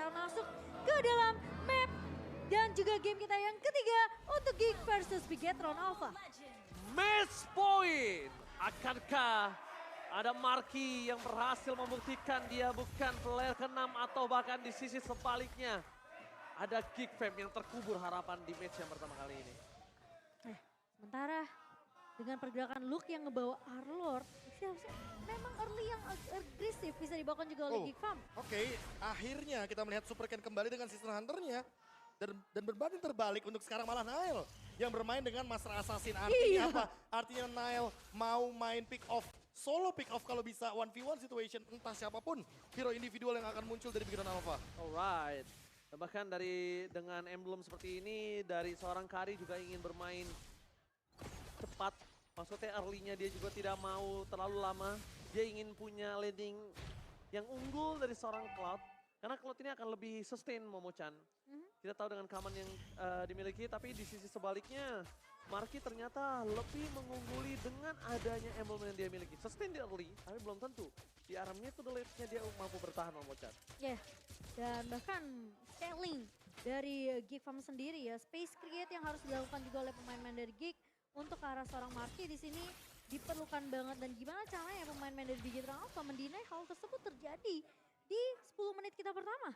bakalan masuk ke dalam map. Dan juga game kita yang ketiga untuk Geek versus Bigetron Alpha. Match point. Akankah ada Marky yang berhasil membuktikan dia bukan player ke-6 atau bahkan di sisi sebaliknya. Ada Geek Fam yang terkubur harapan di match yang pertama kali ini. Sementara dengan pergerakan Luke yang ngebawa Arlord, memang early yang agresif bisa dibawakan juga oleh Geek Fam. Oke, akhirnya kita melihat Super Ken kembali dengan Season Hunter-nya. Dan berbanding terbalik untuk sekarang malah Nile yang bermain dengan Master Assassin. Artinya apa? Artinya Nile mau main pick off, solo pick off kalau bisa 1v1 situation entah siapapun hero individual yang akan muncul dari Bigetron Alpha. Alright. Bahkan dengan emblem seperti ini dari seorang Kari juga ingin bermain cepat. Maksudnya early-nya dia juga tidak mau terlalu lama. Dia ingin punya landing yang unggul dari seorang Cloud. Karena Cloud ini akan lebih sustain Momo-chan. Kita tahu dengan keamanan yang dimiliki, tapi di sisi sebaliknya Marky ternyata lebih mengungguli dengan adanya emblem yang dia miliki. Sustain di early, tapi belum tentu. Di aramnya itu late-nya dia mampu bertahan Momo-chan. Dan bahkan scaling dari Geek Farm sendiri ya, space create yang harus dilakukan juga oleh pemain-pemain dari Geek untuk ke arah seorang Marky di sini diperlukan banget. Dan gimana caranya pemain-pemain dari Bigetron Alpha mendinai hal tersebut terjadi di 10 menit kita pertama?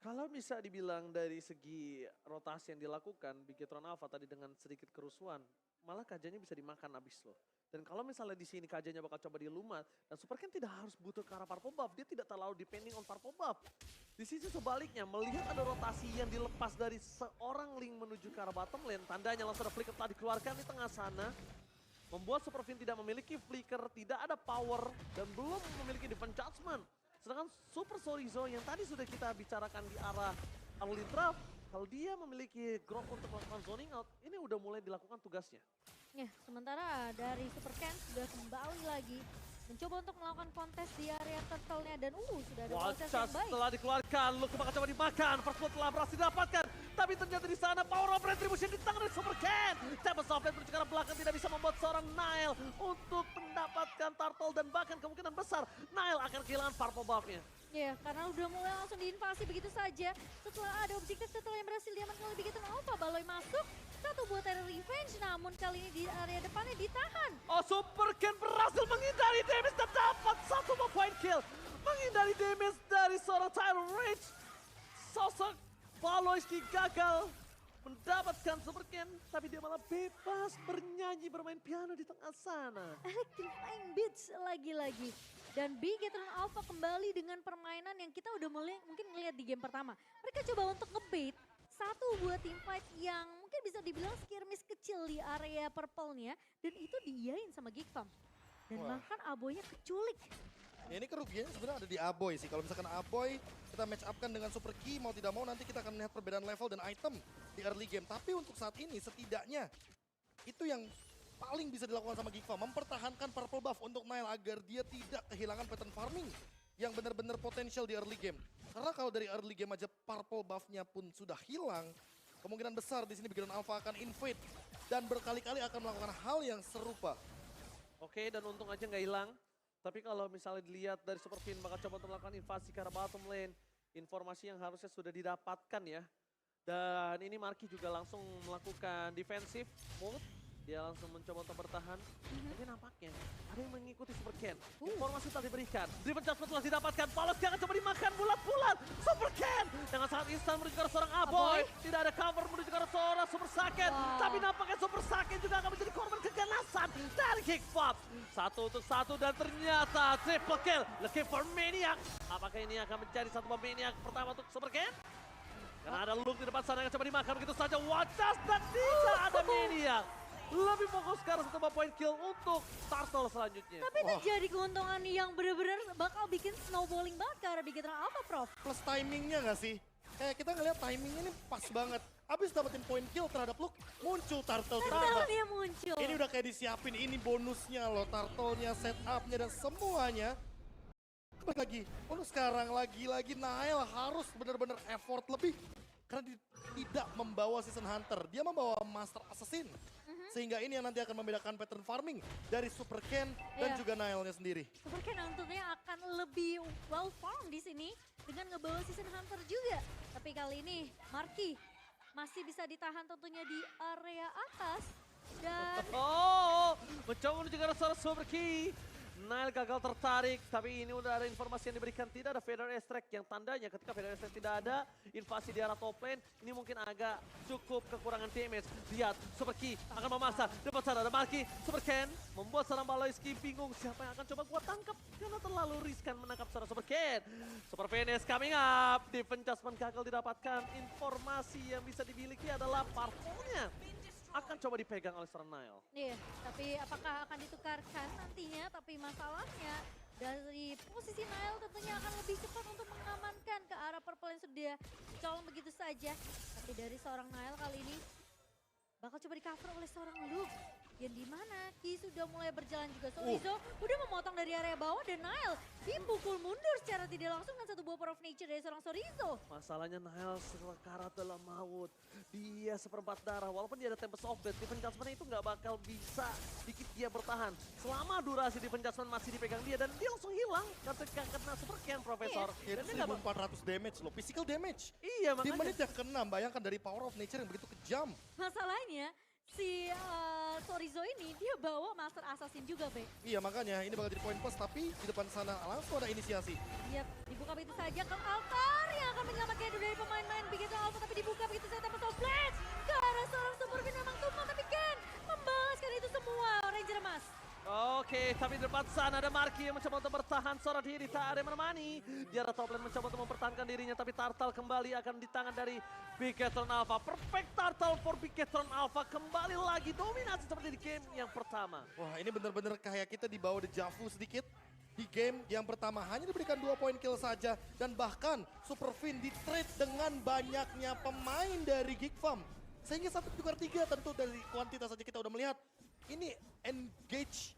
Kalau bisa dibilang dari segi rotasi yang dilakukan, Bigetron Alpha tadi dengan sedikit kerusuhan, malah kajanya bisa dimakan abis loh. Dan kalau misalnya di sini kajanya bakal coba dilumat, dan Super Ken tidak harus butuh ke arah purple buff, dia tidak terlalu depending on purple buff. Di sisi sebaliknya, melihat ada rotasi yang dilepas dari seorang Link menuju ke arah bottom lane, tandanya langsung ada flicker telah dikeluarkan di tengah sana, membuat Super Fin tidak memiliki flicker, tidak ada power, dan belum memiliki defense judgment. Sedangkan Super Sorizo yang tadi sudah kita bicarakan di arah early draft, kalau dia memiliki grok untuk melakukan zoning out, ini udah mulai dilakukan tugasnya. Sementara dari Super Ken sudah kembali lagi mencoba untuk melakukan kontes di area turtle-nya dan sudah ada proses yang baik. Setelah dikeluarkan, Luke bakal coba dimakan, first blood telah berhasil didapatkan. Tapi ternyata di sana power of retribution di tangan dari Super Ken. Tempest of Fate menuju ke arah belakang tidak bisa membuat seorang Nile untuk mendapatkan turtle dan bahkan kemungkinan besar Nile akan kehilangan purple buff-nya. Karena udah mulai langsung diinvasi begitu saja. Setelah ada objektif turtle yang berhasil diamankan oleh Bigetron Alpha, Baloi masuk. Satu buat area revenge, namun kali ini di area depannya ditahan. Super Ken berhasil menghindari damage dan dapat satu point kill. Menghindari damage dari seorang Tyron Rage. Sosok Paloiski gagal mendapatkan Super Ken, tapi dia malah bebas bernyanyi, bermain piano di tengah sana. Electrifying Beats lagi-lagi. Dan Bigetron Alpha kembali dengan permainan yang kita udah mulai mungkin ngeliat di game pertama. Mereka coba untuk ngebait satu buat teamfight yang mungkin bisa dibilang skirmish kecil di area purple-nya. Dan itu diiyain sama Geek Farm. Dan bahkan Aboynya keculik. Ini kerugiannya sebenarnya ada di Aboy sih. Kalau misalkan Aboy kita match up kan dengan Super Key, mau tidak mau nanti kita akan melihat perbedaan level dan item di early game. Tapi untuk saat ini setidaknya itu yang paling bisa dilakukan sama Geek Farm, mempertahankan purple buff untuk Nile agar dia tidak kehilangan pattern farming yang benar-benar potensial di early game. Karena kalau dari early game aja purple buff-nya pun sudah hilang, kemungkinan besar di sini Bigetron Alpha akan invade dan berkali-kali akan melakukan hal yang serupa. Oke, dan untung aja nggak hilang. Tapi kalau misalnya dilihat dari Super Fin bakal coba untuk melakukan invasi ke arah bottom lane, informasi yang harusnya sudah didapatkan ya. Dan ini Marky juga langsung melakukan defensive mode. Dia langsung mencoba untuk bertahan. Tapi nampaknya ada yang mengikuti Super Ken. Informasi telah diberikan. Driven Judgment telah didapatkan. Paloski akan coba dimakan bulat-bulat. Super Ken dengan sangat instan menuju ke arah seorang Aboy. Tidak ada cover menuju ke arah seorang Super Saiyan. Tapi nampaknya Super Saiyan juga akan menjadi korban keganasan dari Geek Farm. 1-1 dan ternyata triple kill. Looking for Maniac. Apakah ini akan menjadi satu bom Maniac pertama untuk Super Ken? Karena ada Luke di depan sana yang coba dimakan begitu saja. Wajah dan tidak ada Maniac. Lebih fokus ke arah satu point kill untuk turtle selanjutnya. Tapi itu jadi keuntungan yang benar-benar bakal bikin snowballing banget ke arah Bigetron Alpha, Prof. Plus timingnya nggak sih? Kayak kita ngeliat timingnya ini pas banget. Abis dapetin point kill terhadap Luke, muncul turtle terhadap. Turtle-nya muncul. Ini udah kayak disiapin, ini bonusnya loh, turtle-nya, setupnya dan semuanya. Lagi, untuk sekarang lagi-lagi Nile harus benar-benar effort lebih. Karena dia tidak membawa Season Hunter, dia membawa Master Assassin. Sehingga ini yang nanti akan membedakan pattern farming dari Super Ken dan juga Nile-nya sendiri. Super Ken tentunya akan lebih well formed di sini dengan ngebawa Season Hunter juga. Tapi kali ini Marky masih bisa ditahan tentunya di area atas dan Oh, mencoba menuju ke arah seorang Super Key. Nile gagal tertarik, tapi ini udah ada informasi yang diberikan. Tidak ada Feather Extract yang tandanya ketika Feather Extract tidak ada, invasi di arah top lane, ini mungkin agak cukup kekurangan damage. Lihat, Super Key akan memaksa, depan sana ada Marky, Super Ken, membuat seorang Baloyski bingung siapa yang akan coba gua tangkap karena terlalu riskan menangkap seorang Super Ken. Super Venus coming up, defense adjustment gagal didapatkan. Informasi yang bisa dimiliki adalah parpolnya akan coba dipegang oleh seorang Nile. iya, tapi apakah akan ditukarkan nantinya? Tapi masalahnya dari posisi Nile tentunya akan lebih cepat untuk mengamankan ke arah purple yang sudah colong begitu saja. Tapi dari seorang Nile kali ini bakal coba di cover oleh seorang Luke. Yang dimana Ki sudah mulai berjalan juga. Sorizo udah memotong dari area bawah dan Nile dipukul mundur secara tidak langsung dengan satu buah Power of Nature dari seorang Sorizo. Masalahnya Nile sekarat dalam maut. Dia seperempat darah, walaupun dia ada Tempest of Death, defense adjustment itu nggak bakal bisa bikin dia bertahan. Selama durasi defense adjustment masih dipegang dia dan dia langsung hilang ketika kena Super Ken, Profesor. Itu Dan dia nggak 1400 damage loh, physical damage. Iya, Di makanya. menit yang ke-6, bayangkan dari Power of Nature yang begitu kejam. Masalahnya si Sorizo ini dia bawa Master Assassin juga, Be. Iya makanya ini bakal jadi poin plus, tapi di depan sana langsung ada inisiasi. Yap, dibuka begitu saja ke altar yang akan menyelamatkan itu dari pemain-pemain begitu Alpha, tapi dibuka begitu saja tanpa Blast. Ke arah seorang Superfin memang tumpang, tapi Ken membalaskan itu semua. Ranger emas. Oke, tapi di depan sana ada Marky yang mencoba untuk bertahan seorang diri, tak ada yang menemani. Dia ada top lane mencoba untuk mempertahankan dirinya, tapi Turtle kembali akan di tangan dari Bigetron Alpha. Perfect Turtle for Bigetron Alpha, kembali lagi dominasi seperti di game yang pertama. Wah ini bener-bener kayak kita dibawa dejavu sedikit. Di game yang pertama hanya diberikan 2 poin kill saja. Dan bahkan Superfin di-trade dengan banyaknya pemain dari Geek Farm. Sehingga 1-3 tentu dari kuantitas saja kita udah melihat. Ini engage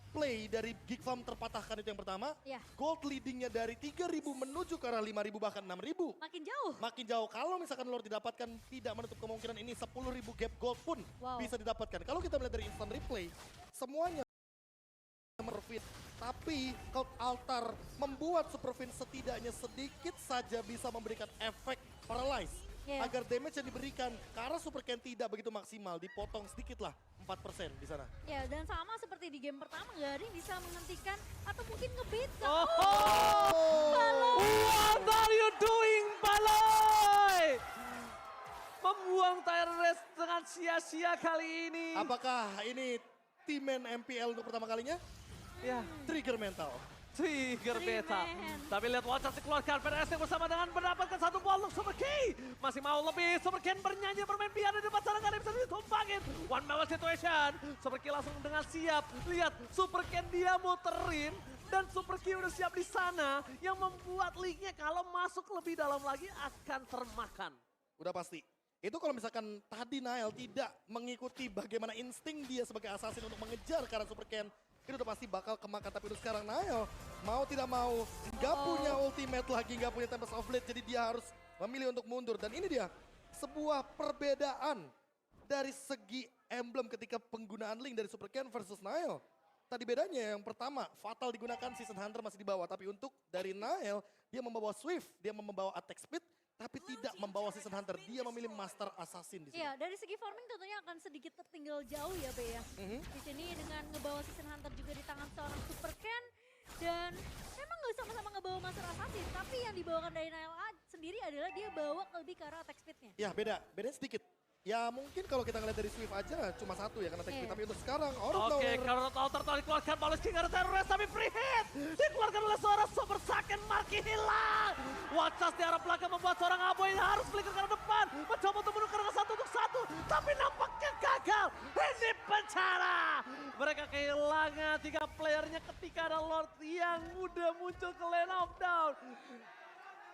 play dari Geek Farm terpatahkan itu yang pertama. Ya. Gold leadingnya dari 3.000 menuju ke arah 5.000 bahkan 6.000. Makin jauh. Makin jauh, kalau misalkan Lord didapatkan, tidak menutup kemungkinan ini 10.000 gap gold pun Wow. bisa didapatkan. Kalau kita melihat dari instant replay, semuanya Superfin. Tapi Cloud Altar membuat Superfin setidaknya sedikit saja bisa memberikan efek paralyze. Yeah. Agar damage yang diberikan ke arah Super Ken tidak begitu maksimal, dipotong sedikit lah, 4% di sana. Ya, dan sama seperti di game pertama, nggak ada yang bisa menghentikan atau mungkin nge-beat. What are you doing, Baloy? Membuang tire race dengan sia-sia kali ini. Apakah ini T-Man MPL untuk pertama kalinya? Ya, Trigger mental. trigger beta. Man. Tapi lihat Watchers dikeluarkan, PDST bersama dengan mendapatkan satu ball untuk Super Key. Masih mau lebih, Super Ken bernyanyi bermain piano di depan sana, nggak ada yang bisa ditumpangin. One man situation, Super Key langsung dengan siap. Lihat, Super Ken dia muterin. Dan Super Key udah siap di sana, yang membuat linknya kalau masuk lebih dalam lagi akan termakan. Udah pasti. Itu kalau misalkan tadi Nile tidak mengikuti bagaimana insting dia sebagai assassin untuk mengejar ke arah Super Ken, itu udah pasti bakal kemakan. Tapi udah sekarang Nile mau tidak mau nggak punya ultimate lagi, nggak punya Tempest of Blade, jadi dia harus memilih untuk mundur. Dan ini dia sebuah perbedaan dari segi emblem ketika penggunaan Link dari Super Ken versus Nile. Tadi bedanya yang pertama, Fatal digunakan, Season Hunter masih di bawah. Tapi untuk dari Nile, dia membawa Swift, dia membawa attack speed, tapi tidak membawa Season Hunter. Dia memilih Master Assassin di sini. Ya, dari segi farming tentunya akan sedikit tertinggal jauh ya, Be ya. Di sini dengan ngebawa Season Hunter juga di tangan seorang Super Ken. Dan memang nggak sama-sama ngebawa Master Assassin, tapi yang dibawakan dari Nile sendiri adalah dia bawa lebih ke arah attack speednya. Ya bedanya sedikit. Ya mungkin kalau kita ngeliat dari Swift aja cuma satu ya karena attack speed. Iya. Tapi untuk sekarang, out of Oke, nowhere. kalau Altar telah dikeluarkan, Balas King ada terrorist tapi free hit. Dikeluarkan oleh seorang Super Saiyan, Marky hilang. Watchers di arah belakang membuat seorang Aboy harus flicker ke arah depan. Mencoba untuk menukar ke 1-1, tapi nampaknya gagal. Ini pencara. Mereka kehilangan 3 playernya ketika ada Lord yang udah muncul ke lane of down.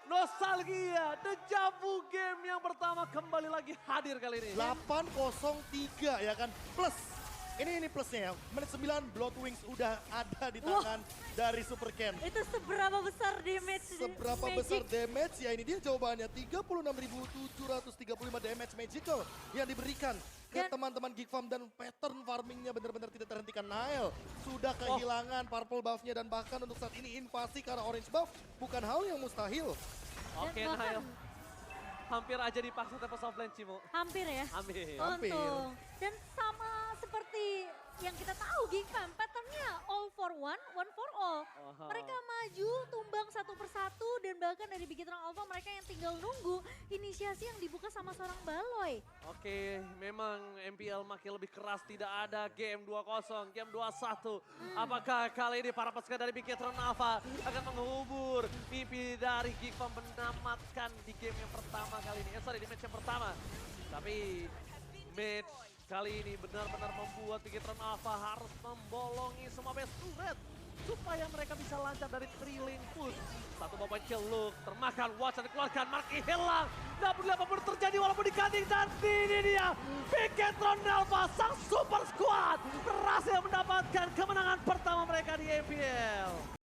Nostalgia, Deja Vu game yang pertama kembali lagi hadir kali ini. 8-0-3 ya kan. Plus, ini plusnya ya. Menit 9 Bloodwings udah ada di tangan dari Super Ken. Itu seberapa besar damage Seberapa Magic? besar damage? Ya ini dia jawabannya, 36.735 damage magical yang diberikan Lihat teman-teman Geek Farm dan pattern farmingnya benar-benar tidak terhentikan. Nile sudah kehilangan purple buff-nya dan bahkan untuk saat ini invasi karena orange buff bukan hal yang mustahil. Oke, Dan bahkan- Nile. Hampir aja dipaksa Tempest of Lane, Cimo. Hampir ya. Hampir. Hampir. Untung. Dan sama seperti yang kita tahu Geek Fam, patternnya all for one, one for all. Aha. Mereka maju, tumbang satu persatu, dan bahkan dari Bigetron Alpha mereka yang tinggal nunggu inisiasi yang dibuka sama seorang Baloy. Oke, memang MPL makin lebih keras, tidak ada game 2-0, game 2-1. Apakah kali ini para pasukan dari Bigetron Alpha akan menghubur mimpi dari Geek Farm menamatkan di game yang pertama kali ini. Sorry, di match yang pertama. Tapi match kali ini benar-benar membuat Bigetron Alpha harus membolongi semua base turret supaya mereka bisa lancar dari trailing push. Satu momen celuk, termakan, Watson dikeluarkan, Marky hilang. Namun apapun terjadi walaupun diganti dan ini dia. Bigetron Alpha, sang super squad berhasil mendapatkan kemenangan pertama mereka di MPL.